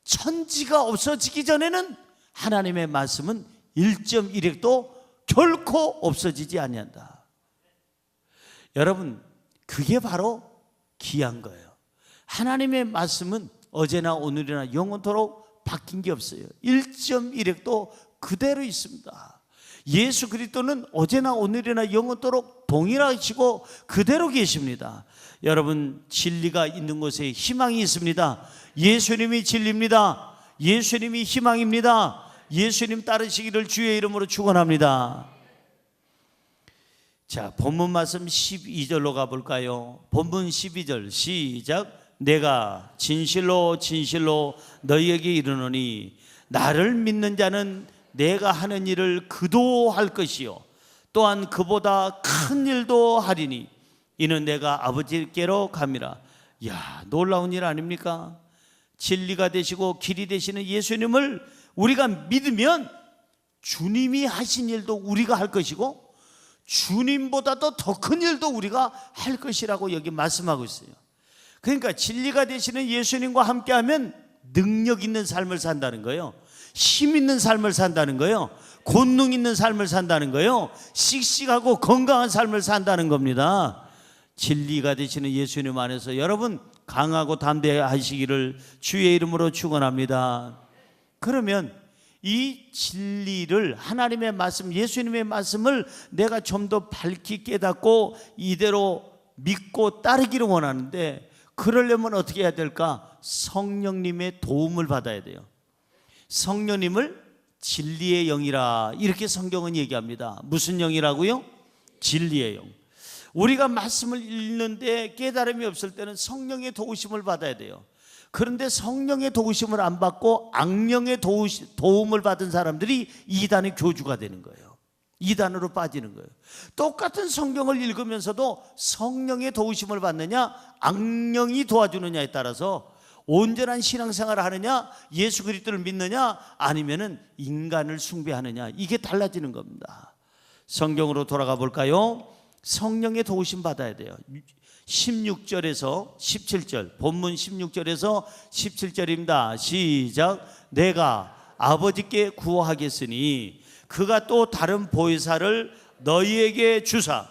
[SPEAKER 1] 천지가 없어지기 전에는 하나님의 말씀은 1.1핵도 결코 없어지지 아니한다. 여러분, 그게 바로 귀한 거예요. 하나님의 말씀은 어제나 오늘이나 영원토록 바뀐 게 없어요. 1.1핵도 그대로 있습니다. 예수 그리스도는 어제나 오늘이나 영원토록 동일하시고 그대로 계십니다. 여러분, 진리가 있는 곳에 희망이 있습니다. 예수님이 진리입니다. 예수님이 희망입니다. 예수님 따르시기를 주의 이름으로 축원합니다. 자, 본문 말씀 12절로 가볼까요? 본문 12절 시작. 내가 진실로 진실로 너희에게 이르노니 나를 믿는 자는 내가 하는 일을 그도 할 것이요 또한 그보다 큰 일도 하리니 이는 내가 아버지께로 감이라. 이야, 놀라운 일 아닙니까? 진리가 되시고 길이 되시는 예수님을 우리가 믿으면 주님이 하신 일도 우리가 할 것이고 주님보다도 더 큰 일도 우리가 할 것이라고 여기 말씀하고 있어요. 그러니까 진리가 되시는 예수님과 함께하면 능력 있는 삶을 산다는 거예요. 힘 있는 삶을 산다는 거예요. 권능 있는 삶을 산다는 거예요. 씩씩하고 건강한 삶을 산다는 겁니다. 진리가 되시는 예수님 안에서 여러분 강하고 담대하시기를 주의 이름으로 축원합니다. 그러면 이 진리를, 하나님의 말씀, 예수님의 말씀을 내가 좀 더 밝히 깨닫고 이대로 믿고 따르기를 원하는데, 그러려면 어떻게 해야 될까? 성령님의 도움을 받아야 돼요. 성령님을 진리의 영이라 이렇게 성경은 얘기합니다. 무슨 영이라고요? 진리의 영. 우리가 말씀을 읽는데 깨달음이 없을 때는 성령의 도우심을 받아야 돼요. 그런데 성령의 도우심을 안 받고 악령의 도움을 받은 사람들이 이단의 교주가 되는 거예요. 이단으로 빠지는 거예요. 똑같은 성경을 읽으면서도 성령의 도우심을 받느냐 악령이 도와주느냐에 따라서 온전한 신앙생활을 하느냐, 예수 그리스도를 믿느냐, 아니면은 인간을 숭배하느냐, 이게 달라지는 겁니다. 성경으로 돌아가 볼까요? 성령의 도우심 받아야 돼요. 16절에서 17절, 본문 16절에서 17절입니다. 시작. 내가 아버지께 구하겠으니 그가 또 다른 보혜사를 너희에게 주사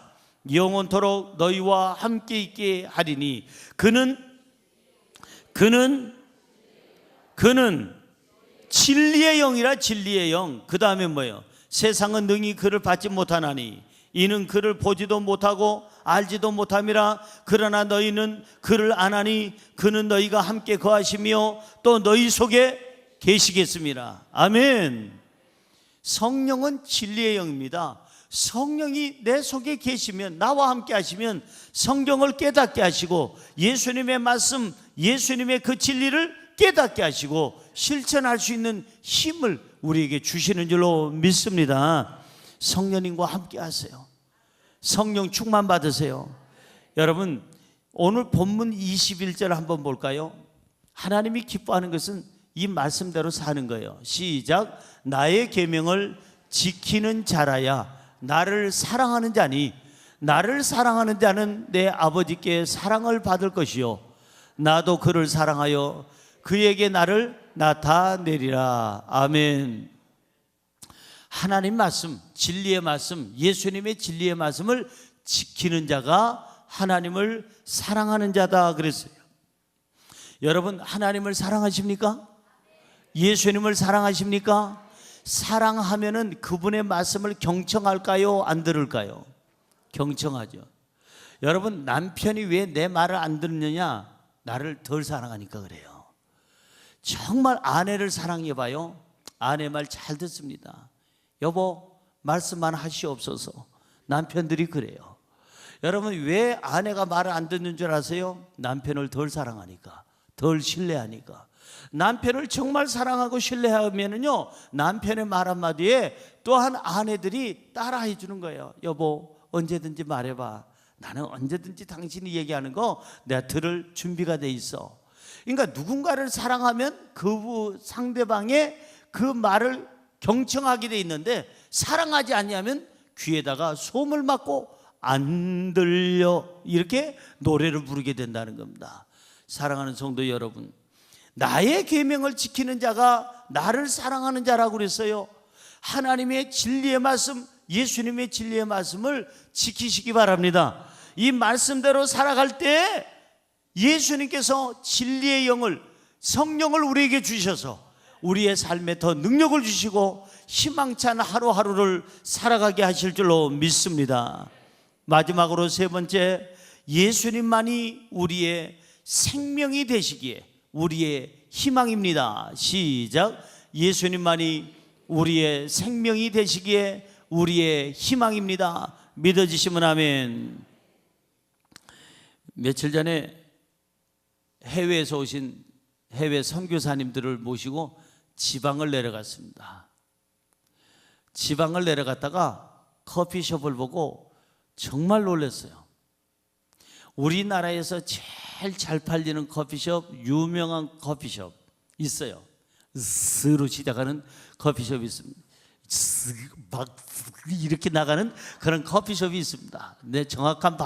[SPEAKER 1] 영원토록 너희와 함께 있게 하리니 그는 진리의 영이라. 진리의 영. 그 다음에 뭐예요? 세상은 능히 그를 받지 못하나니 이는 그를 보지도 못하고 알지도 못함이라. 그러나 너희는 그를 아나니 그는 너희가 함께 거하시며 또 너희 속에 계시겠습니다. 아멘. 성령은 진리의 영입니다. 성령이 내 속에 계시면, 나와 함께 하시면 성경을 깨닫게 하시고 예수님의 말씀, 예수님의 그 진리를 깨닫게 하시고 실천할 수 있는 힘을 우리에게 주시는 줄로 믿습니다. 성령님과 함께 하세요. 성령 충만 받으세요. 여러분, 오늘 본문 21절 한번 볼까요? 하나님이 기뻐하는 것은 이 말씀대로 사는 거예요. 시작. 나의 계명을 지키는 자라야 나를 사랑하는 자니 나를 사랑하는 자는 내 아버지께 사랑을 받을 것이요 나도 그를 사랑하여 그에게 나를 나타내리라. 아멘. 하나님 말씀, 진리의 말씀, 예수님의 진리의 말씀을 지키는 자가 하나님을 사랑하는 자다 그랬어요. 여러분, 하나님을 사랑하십니까? 예수님을 사랑하십니까? 사랑하면은 그분의 말씀을 경청할까요? 안 들을까요? 경청하죠. 여러분, 남편이 왜 내 말을 안 듣느냐? 나를 덜 사랑하니까 그래요. 정말 아내를 사랑해봐요. 아내 말 잘 듣습니다. 여보, 말씀만 하시옵소서. 남편들이 그래요. 여러분, 왜 아내가 말을 안 듣는 줄 아세요? 남편을 덜 사랑하니까, 덜 신뢰하니까. 남편을 정말 사랑하고 신뢰하면은요, 남편의 말 한마디에 또한 아내들이 따라해 주는 거예요. 여보, 언제든지 말해봐. 나는 언제든지 당신이 얘기하는 거 내가 들을 준비가 돼 있어. 그러니까 누군가를 사랑하면 그 상대방의 그 말을 경청하게 돼 있는데, 사랑하지 아니하면 귀에다가 솜을 맞고 안 들려, 이렇게 노래를 부르게 된다는 겁니다. 사랑하는 성도 여러분, 나의 계명을 지키는 자가 나를 사랑하는 자라고 그랬어요. 하나님의 진리의 말씀, 예수님의 진리의 말씀을 지키시기 바랍니다. 이 말씀대로 살아갈 때 예수님께서 진리의 영을, 성령을 우리에게 주셔서 우리의 삶에 더 능력을 주시고 희망찬 하루하루를 살아가게 하실 줄로 믿습니다. 마지막으로 세 번째, 예수님만이 우리의 생명이 되시기에 우리의 희망입니다. 시작. 예수님만이 우리의 생명이 되시기에 우리의 희망입니다. 믿어지시면 아멘. 며칠 전에 해외에서 오신 해외 선교사님들을 모시고 지방을 내려갔습니다. 지방을 내려갔다가 커피숍을 보고 정말 놀랐어요. 우리나라에서 제일 잘 팔리는 커피숍, 유명한 커피숍 있어요. 스로 시작하는 커피숍이 있습니다. 막 이렇게 나가는 그런 커피숍이 있습니다. 내 정확한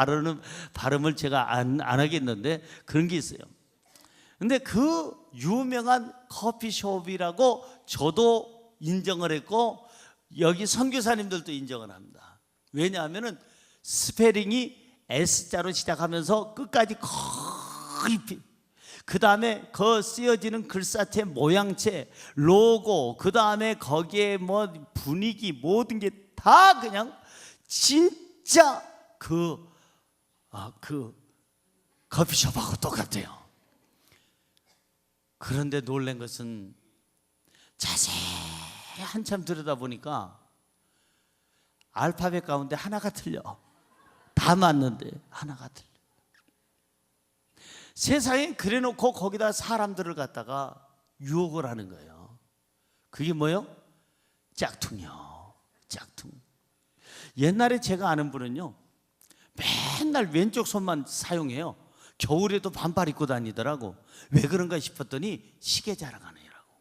[SPEAKER 1] 발음을 제가 안 하겠는데 그런 게 있어요. 근데 그 유명한 커피숍이라고 저도 인정을 했고 여기 선교사님들도 인정을 합니다. 왜냐하면 스페링이 S자로 시작하면서 끝까지 거의 그 다음에 그 쓰여지는 글자체, 모양체, 로고, 그 다음에 거기에 뭐 분위기, 모든 게 다 그냥 진짜 그 커피숍하고 똑같아요. 그런데 놀란 것은 자세히 한참 들여다보니까 알파벳 가운데 하나가 틀려. 다 맞는데 하나가 틀려. 세상에 그래놓고 거기다 사람들을 갖다가 유혹을 하는 거예요. 그게 뭐예요? 짝퉁이요. 짝퉁. 옛날에 제가 아는 분은요, 맨날 왼쪽 손만 사용해요. 겨울에도 반팔 입고 다니더라고. 왜 그런가 싶었더니 시계 자랑하느라고.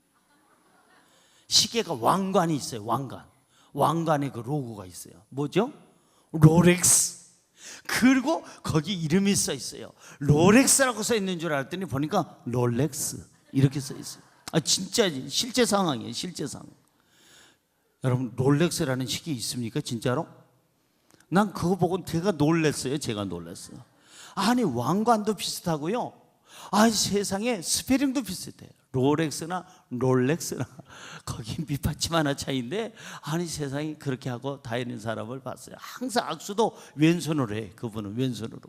[SPEAKER 1] 시계가 왕관이 있어요. 왕관에 그 로고가 있어요. 뭐죠? 롤렉스. 그리고 거기 이름이 써 있어요. 롤렉스라고 써 있는 줄 알았더니 보니까 롤렉스 이렇게 써 있어요. 진짜 실제 상황이에요. 실제 상황. 여러분, 롤렉스라는 시계 있습니까? 진짜로? 난 그거 보고 제가 놀랐어요. 아니, 왕관도 비슷하고요. 세상에 스페링도 비슷해요. 롤렉스나 롤렉스나 거기 밑받침 하나 차이인데, 아니 세상에 그렇게 하고 다니는 사람을 봤어요. 항상 악수도 왼손으로 해. 그분은 왼손으로.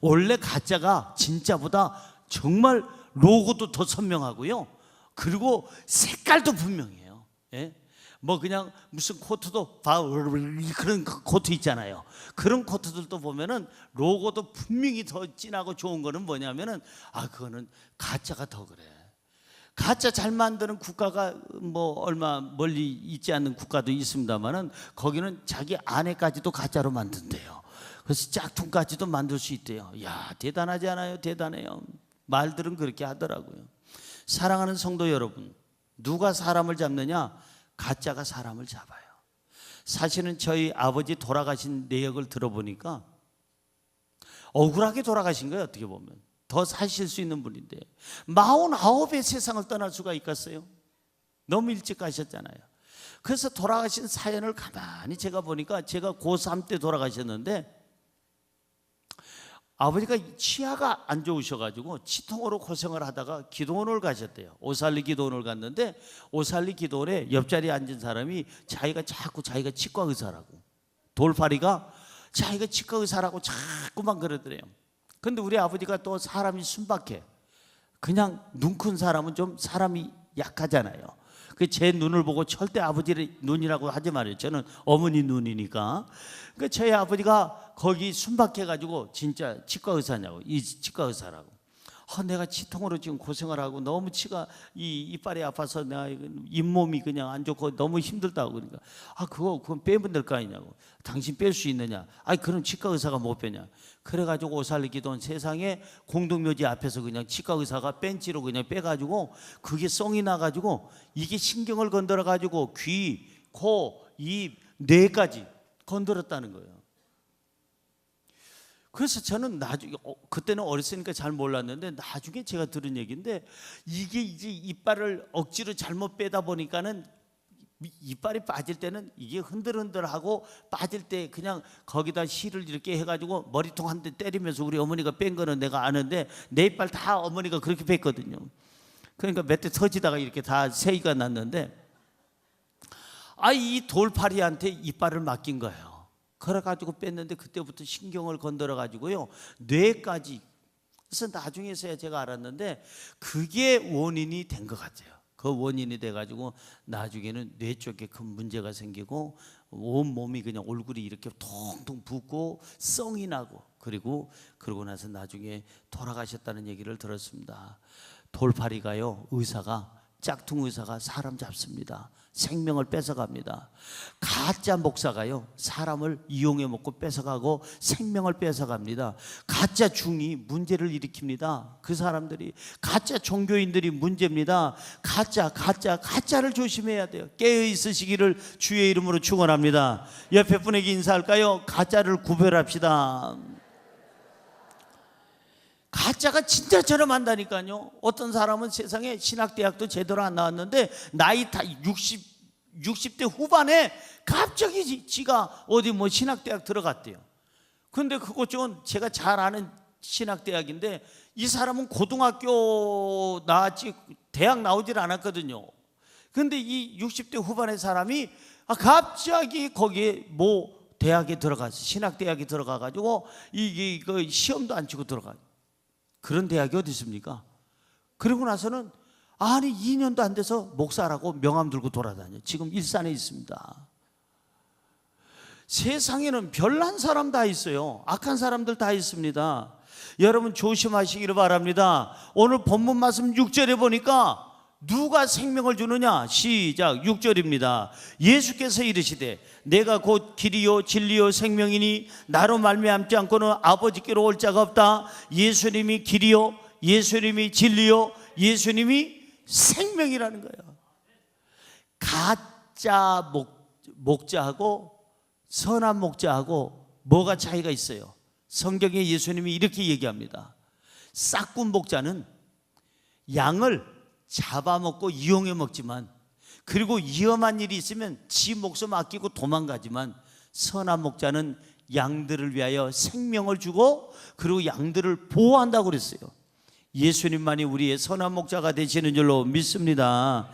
[SPEAKER 1] 원래 가짜가 진짜보다 정말 로고도 더 선명하고요. 그리고 색깔도 분명해요. 예? 뭐 그냥 무슨 코트도 그런 코트 있잖아요. 그런 코트들도 보면은 로고도 분명히 더 진하고 좋은 거는 뭐냐면은 그거는 가짜가 더 그래. 가짜 잘 만드는 국가가 뭐 얼마 멀리 있지 않는 국가도 있습니다만은 거기는 자기 아내까지도 가짜로 만든대요. 그래서 짝퉁까지도 만들 수 있대요. 야, 대단하지 않아요? 대단해요. 말들은 그렇게 하더라고요. 사랑하는 성도 여러분, 누가 사람을 잡느냐? 가짜가 사람을 잡아요. 사실은 저희 아버지 돌아가신 내역을 들어보니까 억울하게 돌아가신 거예요. 어떻게 보면 더 사실 수 있는 분인데 49의 세상을 떠날 수가 있겠어요? 너무 일찍 가셨잖아요. 그래서 돌아가신 사연을 가만히 제가 보니까, 제가 고3 때 돌아가셨는데 아버지가 치아가 안 좋으셔가지고 치통으로 고생을 하다가 기도원을 가셨대요. 오살리 기도원을 갔는데 오살리 기도원에 옆자리에 앉은 사람이 자기가 치과 의사라고, 돌팔이가 자기가 치과 의사라고 자꾸만 그러더래요. 근데 우리 아버지가 또 사람이 순박해. 그냥 눈 큰 사람은 좀 사람이 약하잖아요. 제 눈을 보고 절대 아버지의 눈이라고 하지 말아요. 저는 어머니 눈이니까. 그러니까 저희 아버지가 거기 순박해가지고 진짜 치과 의사냐고, 이 치과 의사라고. 내가 치통으로 지금 고생을 하고 너무 치가 이빨이 아파서 내가 잇몸이 그냥 안 좋고 너무 힘들다고. 그러니까 그건 빼면 될 거 아니냐고. 당신 뺄 수 있느냐? 그럼 치과 의사가 못 빼냐? 그래가지고 오살리 기도원 세상에 공동묘지 앞에서 그냥 치과 의사가 벤치로 그냥 빼가지고 그게 썽이 나가지고 이게 신경을 건드려가지고 귀, 코, 입, 뇌까지 건드렸다는 거예요. 그래서 저는 나중에, 그때는 어렸으니까 잘 몰랐는데 나중에 제가 들은 얘기인데, 이게 이제 이빨을 억지로 잘못 빼다 보니까는 이빨이 빠질 때는 이게 흔들흔들하고 빠질 때 그냥 거기다 실을 이렇게 해가지고 머리통 한 대 때리면서 우리 어머니가 뺀 거는 내가 아는데 내 이빨 다 어머니가 그렇게 뺐거든요. 그러니까 몇 대 터지다가 이렇게 다 세이가 났는데 이 돌파리한테 이빨을 맡긴 거예요. 그래가지고 뺐는데 그때부터 신경을 건드려 가지고요 뇌까지. 그래서 나중에서야 제가 알았는데 그게 원인이 된 것 같아요. 그 원인이 돼가지고 나중에는 뇌 쪽에 큰 문제가 생기고 온 몸이 그냥 얼굴이 이렇게 통통 붓고 썽이 나고 그러고 나서 나중에 돌아가셨다는 얘기를 들었습니다. 돌파리가요 짝퉁 의사가 사람 잡습니다. 생명을 뺏어갑니다. 가짜 목사가요 사람을 이용해 먹고 뺏어가고 생명을 뺏어갑니다. 가짜 중이 문제를 일으킵니다. 그 사람들이 가짜 종교인들이 문제입니다. 가짜를 조심해야 돼요. 깨어 있으시기를 주의 이름으로 축원합니다. 옆에 분에게 인사할까요? 가짜를 구별합시다. 가짜가 진짜처럼 한다니까요. 어떤 사람은 세상에 신학대학도 제대로 안 나왔는데 나이 다 60대 후반에 갑자기 지가 어디 뭐 신학대학 들어갔대요. 근데 그것 좀 제가 잘 아는 신학대학인데 이 사람은 고등학교 나왔지 대학 나오질 않았거든요. 근데 이 60대 후반의 사람이 갑자기 거기에 뭐 대학에 들어가서 신학대학에 들어가가지고 이게 시험도 안 치고 들어가요. 그런 대학이 어디 있습니까? 그리고 나서는 2년도 안 돼서 목사라고 명함 들고 돌아다녀. 지금 일산에 있습니다. 세상에는 별난 사람 다 있어요. 악한 사람들 다 있습니다. 여러분 조심하시기를 바랍니다. 오늘 본문 말씀 6절에 보니까 누가 생명을 주느냐? 시작. 6절입니다. 예수께서 이르시되 내가 곧 길이요 진리요 생명이니 나로 말미암지 않고는 아버지께로 올 자가 없다. 예수님이 길이요, 예수님이 진리요, 예수님이 생명이라는 거예요. 가짜 목자하고 선한 목자하고 뭐가 차이가 있어요? 성경에 예수님이 이렇게 얘기합니다. 싹군 목자는 양을 잡아먹고 이용해 먹지만, 그리고 위험한 일이 있으면 지 목숨 아끼고 도망가지만, 선한 목자는 양들을 위하여 생명을 주고 그리고 양들을 보호한다고 그랬어요. 예수님만이 우리의 선한 목자가 되시는 줄로 믿습니다.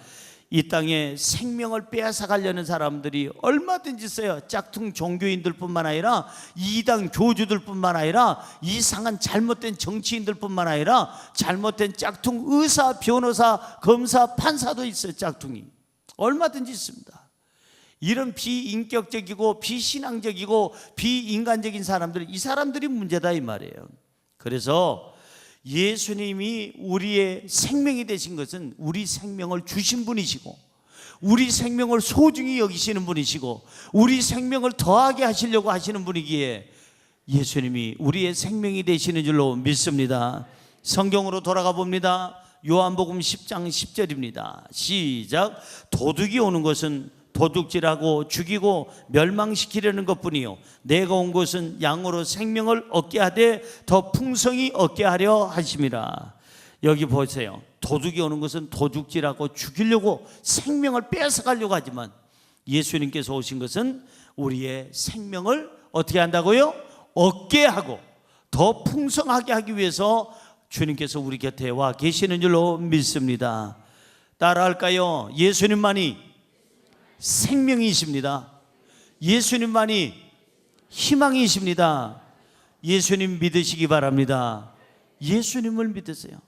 [SPEAKER 1] 이 땅에 생명을 빼앗아가려는 사람들이 얼마든지 있어요. 짝퉁 종교인들뿐만 아니라 이당 교주들뿐만 아니라 이상한 잘못된 정치인들뿐만 아니라 잘못된 짝퉁 의사, 변호사, 검사, 판사도 있어요. 짝퉁이 얼마든지 있습니다. 이런 비인격적이고 비신앙적이고 비인간적인 사람들, 이 사람들이 문제다 이 말이에요. 그래서 예수님이 우리의 생명이 되신 것은 우리 생명을 주신 분이시고, 우리 생명을 소중히 여기시는 분이시고, 우리 생명을 더하게 하시려고 하시는 분이기에 예수님이 우리의 생명이 되시는 줄로 믿습니다. 성경으로 돌아가 봅니다. 요한복음 10장 10절입니다. 시작. 도둑이 오는 것은 도둑질하고 죽이고 멸망시키려는 것뿐이요 내가 온 것은 양으로 생명을 얻게 하되 더 풍성히 얻게 하려 하심이라. 여기 보세요. 도둑이 오는 것은 도둑질하고 죽이려고 생명을 뺏어가려고 하지만 예수님께서 오신 것은 우리의 생명을 어떻게 한다고요? 얻게 하고 더 풍성하게 하기 위해서 주님께서 우리 곁에 와 계시는 줄로 믿습니다. 따라할까요? 예수님만이 생명이십니다. 예수님만이 희망이십니다. 예수님 믿으시기 바랍니다. 예수님을 믿으세요.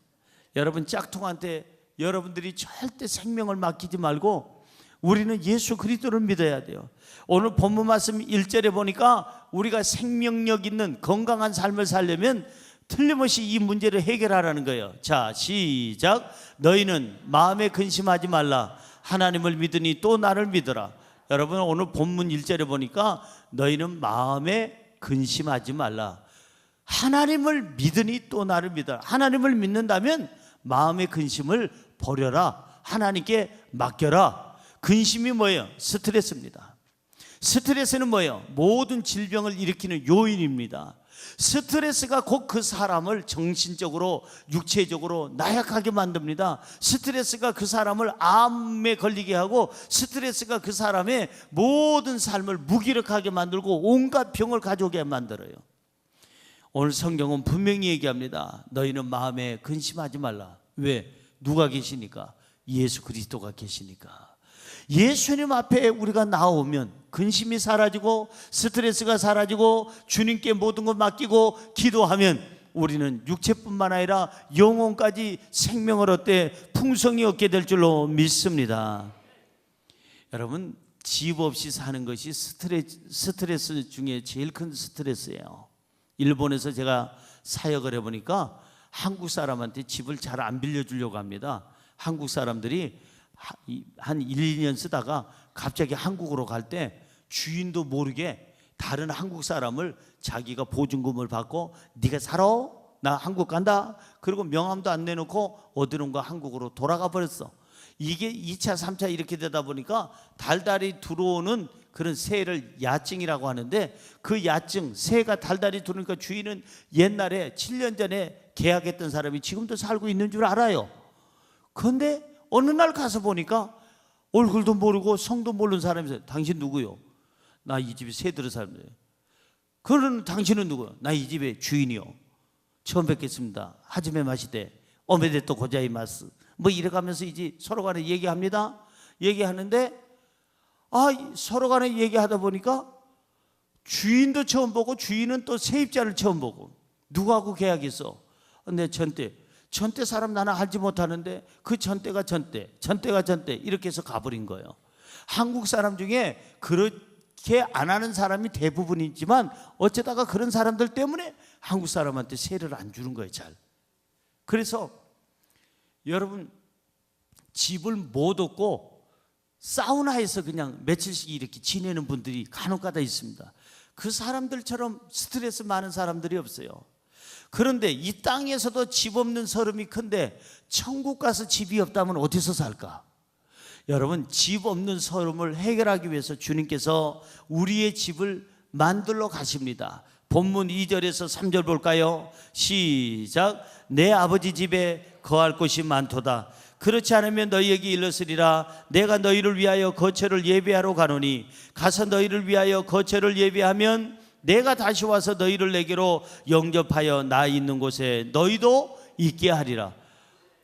[SPEAKER 1] 여러분 짝퉁한테 여러분들이 절대 생명을 맡기지 말고 우리는 예수 그리스도를 믿어야 돼요. 오늘 본문 말씀 1절에 보니까 우리가 생명력 있는 건강한 삶을 살려면 틀림없이 이 문제를 해결하라는 거예요. 자, 시작. 너희는 마음에 근심하지 말라. 하나님을 믿으니 또 나를 믿어라. 여러분 오늘 본문 1절에 보니까 너희는 마음에 근심하지 말라. 하나님을 믿으니 또 나를 믿어라. 하나님을 믿는다면 마음의 근심을 버려라. 하나님께 맡겨라. 근심이 뭐예요? 스트레스입니다. 스트레스는 뭐예요? 모든 질병을 일으키는 요인입니다. 스트레스가 곧 그 사람을 정신적으로 육체적으로 나약하게 만듭니다. 스트레스가 그 사람을 암에 걸리게 하고, 스트레스가 그 사람의 모든 삶을 무기력하게 만들고 온갖 병을 가져오게 만들어요. 오늘 성경은 분명히 얘기합니다. 너희는 마음에 근심하지 말라. 왜? 누가 계시니까? 예수 그리스도가 계시니까. 예수님 앞에 우리가 나오면 근심이 사라지고 스트레스가 사라지고 주님께 모든 걸 맡기고 기도하면 우리는 육체뿐만 아니라 영혼까지 생명을 얻되 풍성히 얻게 될 줄로 믿습니다. 여러분, 집 없이 사는 것이 스트레스 중에 제일 큰 스트레스예요. 일본에서 제가 사역을 해보니까 한국 사람한테 집을 잘 안 빌려주려고 합니다. 한국 사람들이 한 1, 2년 쓰다가 갑자기 한국으로 갈 때 주인도 모르게 다른 한국 사람을 자기가 보증금을 받고 네가 살아? 나 한국 간다. 그리고 명함도 안 내놓고 어디론가 한국으로 돌아가 버렸어. 이게 2차 3차 이렇게 되다 보니까 달달이 들어오는 그런 새를 야증이라고 하는데, 그 야증, 새가 달달이 들어오니까 주인은 옛날에 7년 전에 계약했던 사람이 지금도 살고 있는 줄 알아요. 그런데 어느 날 가서 보니까 얼굴도 모르고 성도 모르는 사람이 있어요. 당신 누구요? 나 이 집에 새 들어 사는데. 그러는 당신은 누구요? 나 이 집의 주인이요. 처음 뵙겠습니다. 하지메 마시대. 오메데토 고자이마스. 뭐 이래가면서 이제 서로 간에 얘기합니다. 얘기하는데 서로 간에 얘기하다 보니까 주인도 처음 보고 주인은 또 세입자를 처음 보고. 누구하고 계약했어? 내 전대 사람 나는 알지 못하는데 그 전대가 전대 이렇게 해서 가버린 거예요. 한국 사람 중에 그렇게 안 하는 사람이 대부분이지만 어쩌다가 그런 사람들 때문에 한국 사람한테 세를 안 주는 거예요. 잘. 그래서 여러분, 집을 못 얻고 사우나에서 그냥 며칠씩 이렇게 지내는 분들이 간혹가다 있습니다. 그 사람들처럼 스트레스 많은 사람들이 없어요. 그런데 이 땅에서도 집 없는 서름이 큰데 천국 가서 집이 없다면 어디서 살까? 여러분, 집 없는 서름을 해결하기 위해서 주님께서 우리의 집을 만들러 가십니다. 본문 2절에서 3절 볼까요? 시작. 내 아버지 집에 거할 곳이 많도다. 그렇지 않으면 너희에게 일렀으리라. 내가 너희를 위하여 거처를 예비하러 가노니 가서 너희를 위하여 거처를 예비하면 내가 다시 와서 너희를 내게로 영접하여 나 있는 곳에 너희도 있게 하리라.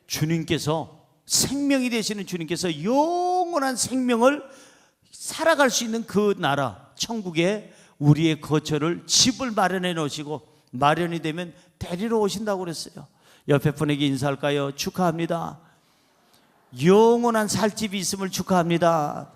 [SPEAKER 1] 주님께서, 생명이 되시는 주님께서 영원한 생명을 살아갈 수 있는 그 나라 천국에 우리의 거처를, 집을 마련해 놓으시고 마련이 되면 데리러 오신다고 그랬어요. 옆에 분에게 인사할까요? 축하합니다. 영원한 살집이 있음을 축하합니다.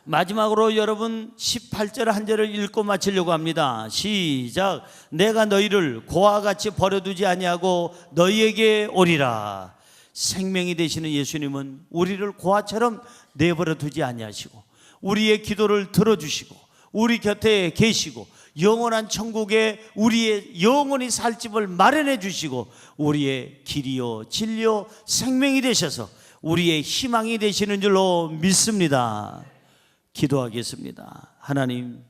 [SPEAKER 1] 마지막으로 여러분 18절 한 절을 읽고 마치려고 합니다. 시작. 내가 너희를 고와 같이 버려두지 아니하고 너희에게 오리라. 생명이 되시는 예수님은 우리를 고아처럼 내버려 두지 아니하시고 우리의 기도를 들어주시고 우리 곁에 계시고 영원한 천국에 우리의 영원히 살 집을 마련해 주시고 우리의 길이요 진리요 생명이 되셔서 우리의 희망이 되시는 줄로 믿습니다. 기도하겠습니다. 하나님,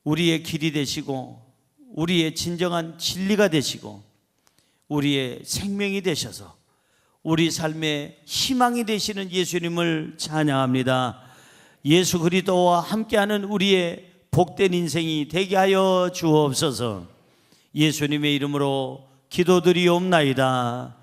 [SPEAKER 1] 우리의 길이 되시고 우리의 진정한 진리가 되시고 우리의 생명이 되셔서 우리 삶의 희망이 되시는 예수님을 찬양합니다. 예수 그리스도와 함께하는 우리의 복된 인생이 되게 하여 주옵소서. 예수님의 이름으로 기도드리옵나이다.